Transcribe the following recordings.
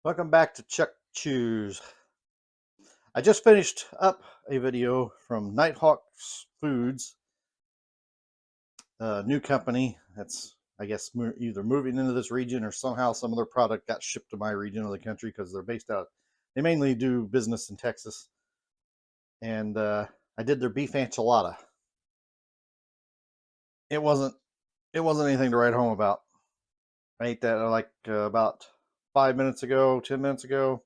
Welcome back to Chuck Chews. I just finished up a video from Nighthawk's Foods, a new company that's, I guess, either moving into this region or somehow some of their product got shipped to my region of the country because they're based out. They mainly do business in Texas, and I did their beef enchilada. It wasn't. It wasn't anything to write home about. I ate that like about 5 minutes ago, 10 minutes ago,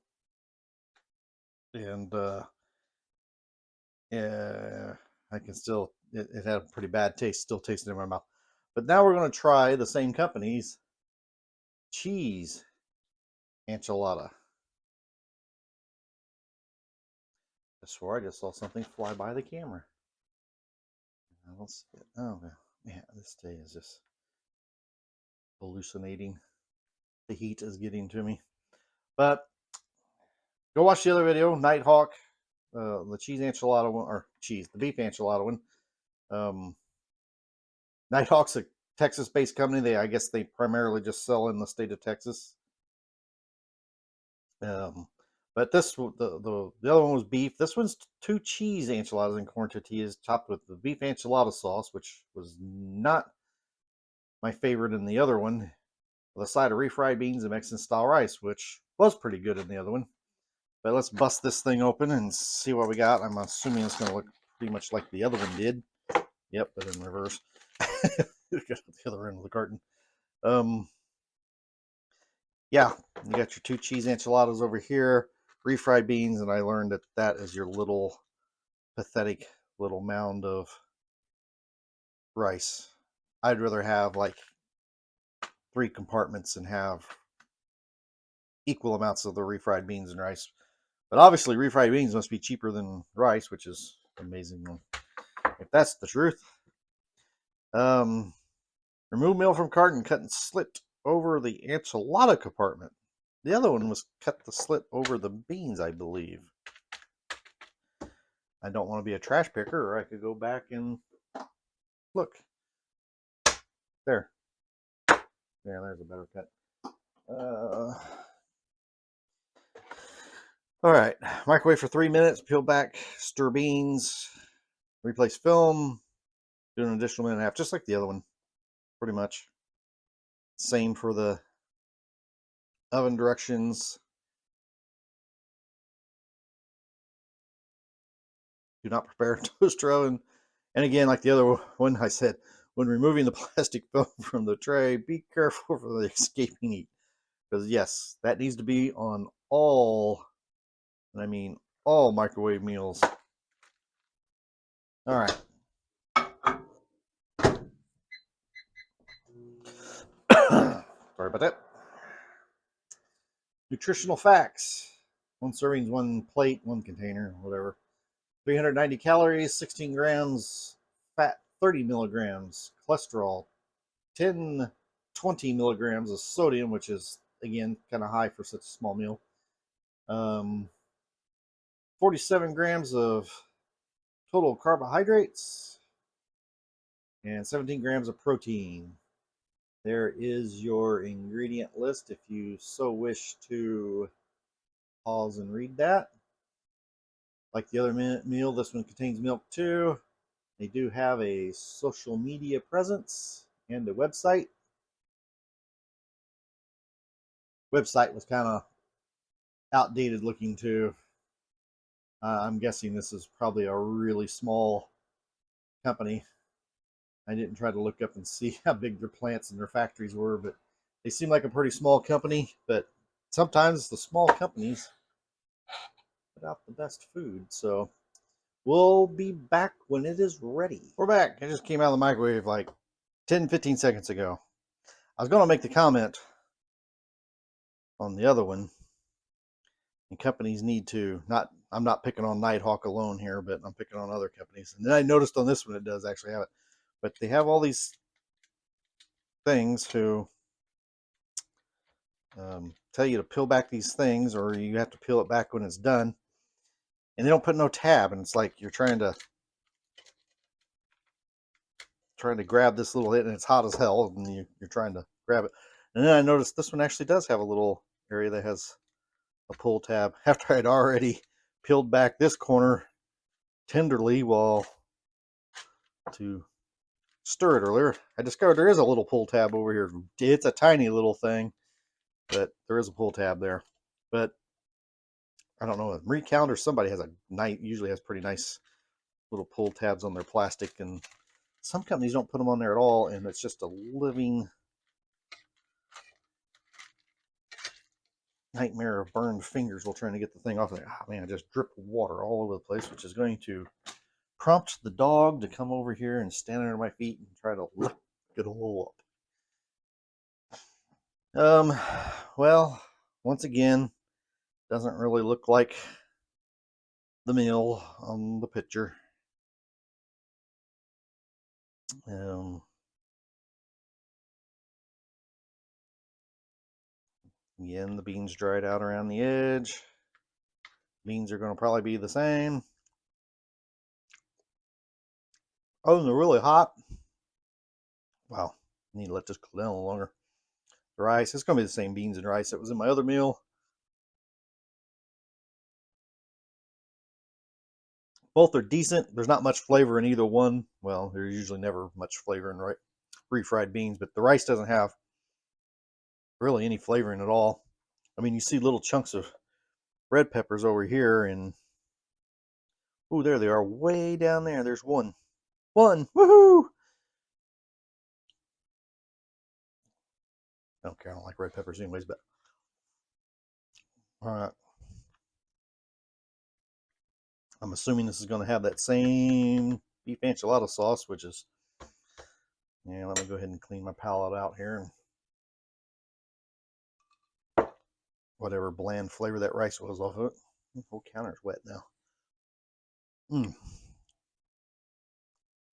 and yeah, I can still, it had a pretty bad taste, still tasting in my mouth. But now we're going to try the same company's cheese enchilada. I swore I just saw something fly by the camera. I don't see it. Oh, yeah, this day is just hallucinating. The heat is getting to me. But go watch the other video, Nighthawk, the cheese enchilada one, or the beef enchilada one. Um, Nighthawk's a Texas-based company. I guess they primarily just sell in the state of Texas. But the other one was beef. This one's two cheese enchiladas and corn tortillas topped with the beef enchilada sauce, which was not my favorite in the other one, with a side of refried beans and Mexican style rice, which was pretty good in the other one. But let's bust this thing open and see what we got. I'm assuming it's going to look pretty much like the other one did. Yep, but in reverse. The other end of the carton. Yeah, you got your two cheese enchiladas over here, refried beans, and I learned that that is your little pathetic little mound of rice. I'd rather have like 3 compartments and have equal amounts of the refried beans and rice. But obviously, refried beans must be cheaper than rice, which is amazing if that's the truth. Remove meal from carton, cut and slit over the enchilada compartment. The other one was cut the slit over the beans, I believe. I don't want to be a trash picker, or I could go back and look. There. There's a better cut. All right. Microwave for 3 minutes, peel back, stir beans, replace film, do an additional minute and a half, just like the other one, pretty much. Same for the oven directions. Do not prepare a toaster oven. And again, like the other one, I said, when removing the plastic film from the tray, be careful for the escaping heat. Because yes, that needs to be on all, and I mean all microwave meals. All right. Sorry about that. Nutritional facts. 1 serving, 1 plate, 1 container, whatever. 390 calories, 16 grams fat, 30 milligrams cholesterol, 10, 20 milligrams of sodium, which is, again, kind of high for such a small meal. 47 grams of total carbohydrates, and 17 grams of protein. There is your ingredient list if you so wish to pause and read that. Like the other meal, this one contains milk too. They do have a social media presence and a website. Website was kind of outdated looking too. I'm guessing this is probably a really small company. I didn't try to look up and see how big their plants and their factories were, but they seem like a pretty small company. But sometimes the small companies put out the best food. So we'll be back when it is ready. We're back. I just came out of the microwave like 10-15 seconds ago. I was going to make the comment on the other one, and companies need to not, I'm not picking on Nighthawk alone here, but I'm picking on other companies. And then I noticed on this one it does actually have it. But they have all these things to tell you to peel back these things, or you have to peel it back when it's done. And they don't put no tab, and it's like you're trying to grab this little hit, and it's hot as hell, and you're trying to grab it. And then I noticed this one actually does have a little area that has a pull tab after I'd already peeled back this corner tenderly while to stir it earlier. I discovered there is a little pull tab over here. It's a tiny little thing, but there is a pull tab there. But I don't know, Recount or somebody has a nice, usually has pretty nice little pull tabs on their plastic, and some companies don't put them on there at all, and it's just a living nightmare of burned fingers while trying to get the thing off there. Oh man, I just dripped water all over the place, which is going to prompt the dog to come over here and stand under my feet and try to lick it all up. Well, once again, doesn't really look like the meal on the picture. Again, the beans dried out around the edge. Beans are going to probably be the same. Oh, and they're really hot. Wow, I need to let this cool down a little longer. The rice, it's going to be the same beans and rice that was in my other meal. Both are decent. There's not much flavor in either one. Well, there's usually never much flavor in refried beans, but the rice doesn't have really any flavoring at all. I mean, you see little chunks of red peppers over here, and oh, there they are, way down there. There's one. Woohoo! I don't care. I don't like red peppers anyways, but all right. I'm assuming this is going to have that same beef enchilada sauce, which is, yeah, let me go ahead and clean my palate out here. And whatever bland flavor that rice was off of it. The whole counter's wet now.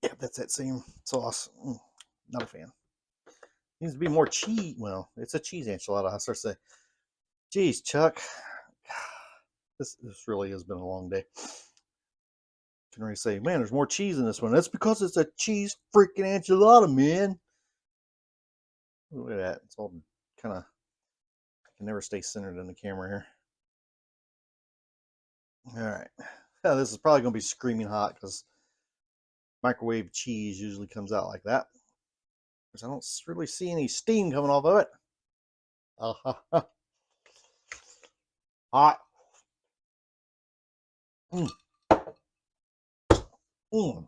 Yeah, that's that same sauce. Not a fan. Needs to be more cheese. Well, it's a cheese enchilada. I start to say, geez, Chuck, this really has been a long day. Can really say, man, there's more cheese in this one. That's because it's a cheese freaking enchilada, man. Look at that. It's all kind of, I can never stay centered in the camera here. All right. Yeah, this is probably going to be screaming hot because microwave cheese usually comes out like that. Because I don't really see any steam coming off of it. Hot. Mm. Mm.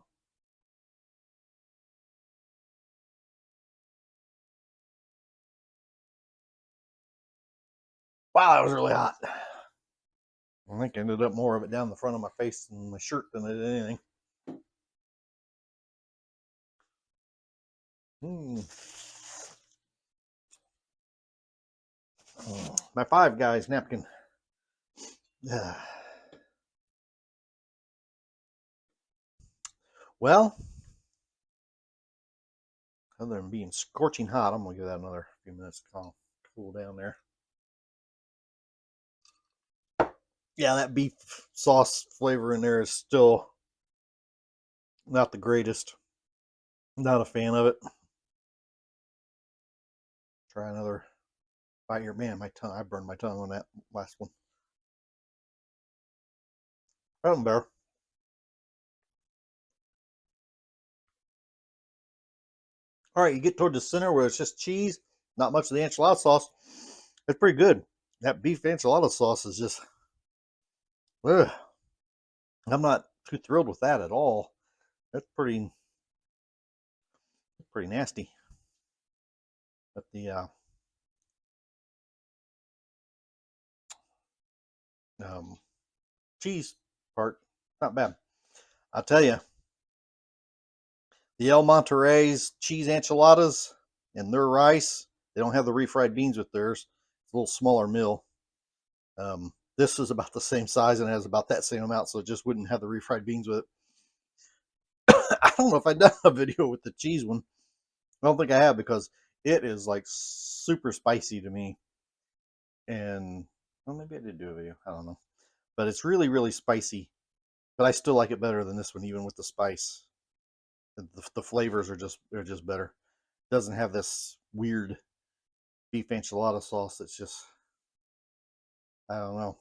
Wow, that was really hot. I think I ended up more of it down the front of my face and my shirt than it did anything. My Five Guys napkin. Well, other than being scorching hot, I'm going to give that another few minutes to cool down there. Yeah, that beef sauce flavor in there is still not the greatest. Not a fan of it. Try another bite here. Man, my tongue, I burned my tongue on that last one. That one better. All right, you get toward the center where it's just cheese, not much of the enchilada sauce. It's pretty good. That beef enchilada sauce is just, ugh. I'm not too thrilled with that at all. That's pretty nasty. But the cheese part, not bad. I'll tell you, the El Monterey's cheese enchiladas and their rice, they don't have the refried beans with theirs. It's a little smaller mill. This is about the same size and has about that same amount, so it just wouldn't have the refried beans with it. I don't know if I've done a video with the cheese one. I don't think I have because it is like super spicy to me. And well, maybe I did do a video. I don't know. But it's really, really spicy. But I still like it better than this one, even with the spice. The flavors are just better. It doesn't have this weird beef enchilada sauce that's just I don't know.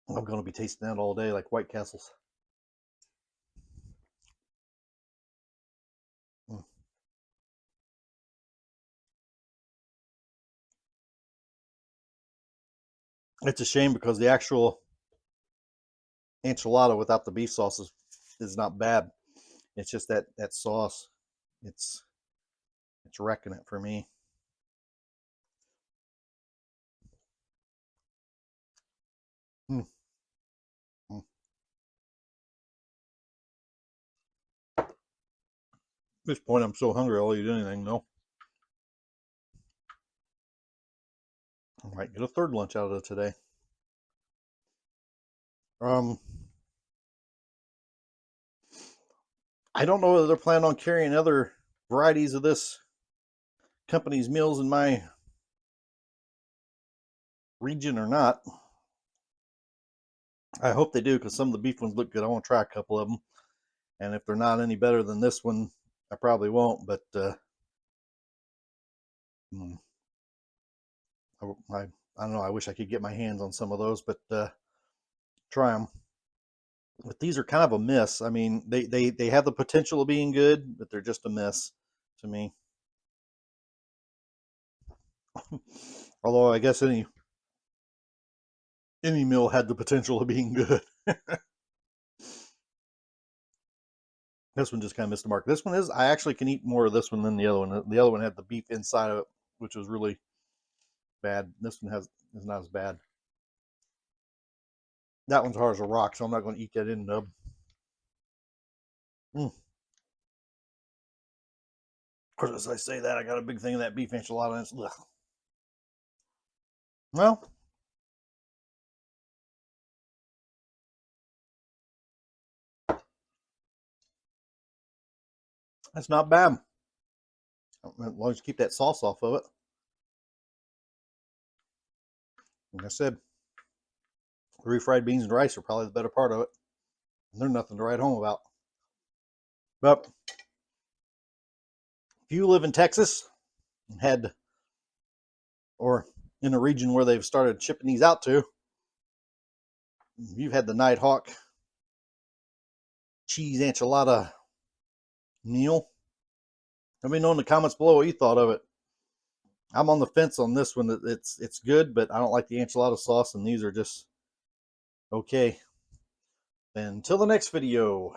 I'm going to be tasting that all day like White Castles. Mm. It's a shame because the actual enchilada without the beef sauce is not bad. It's just that sauce. It's it's wrecking it for me. Mm. Mm. At this point, I'm so hungry I'll eat anything though. I might get a third lunch out of it today. Um, I don't know whether they're planning on carrying other varieties of this company's meals in my region or not. I hope they do because some of the beef ones look good. I want to try a couple of them, and if they're not any better than this one, I probably won't. But mm, I don't know. I wish I could get my hands on some of those, but try them. But these are kind of a miss. I mean, they have the potential of being good, but they're just a miss to me. Although I guess any meal had the potential of being good. This one just kind of missed the mark. This one is, I actually can eat more of this one than the other one. The other one had the beef inside of it, which was really bad. This one is not as bad. That one's hard as a rock, so I'm not going to eat that in nub. Mm. Of course, as I say that, I got a big thing of that beef enchilada, and it's ugh. Well, that's not bad. As long as you keep that sauce off of it. Like I said, refried beans and rice are probably the better part of it. And they're nothing to write home about. But if you live in Texas and had, or in a region where they've started shipping these out to, you've had the Nighthawk cheese enchilada meal, let me know in the comments below what you thought of it. I'm on the fence on this one. It's good, but I don't like the enchilada sauce, and these are just okay. Until the next video.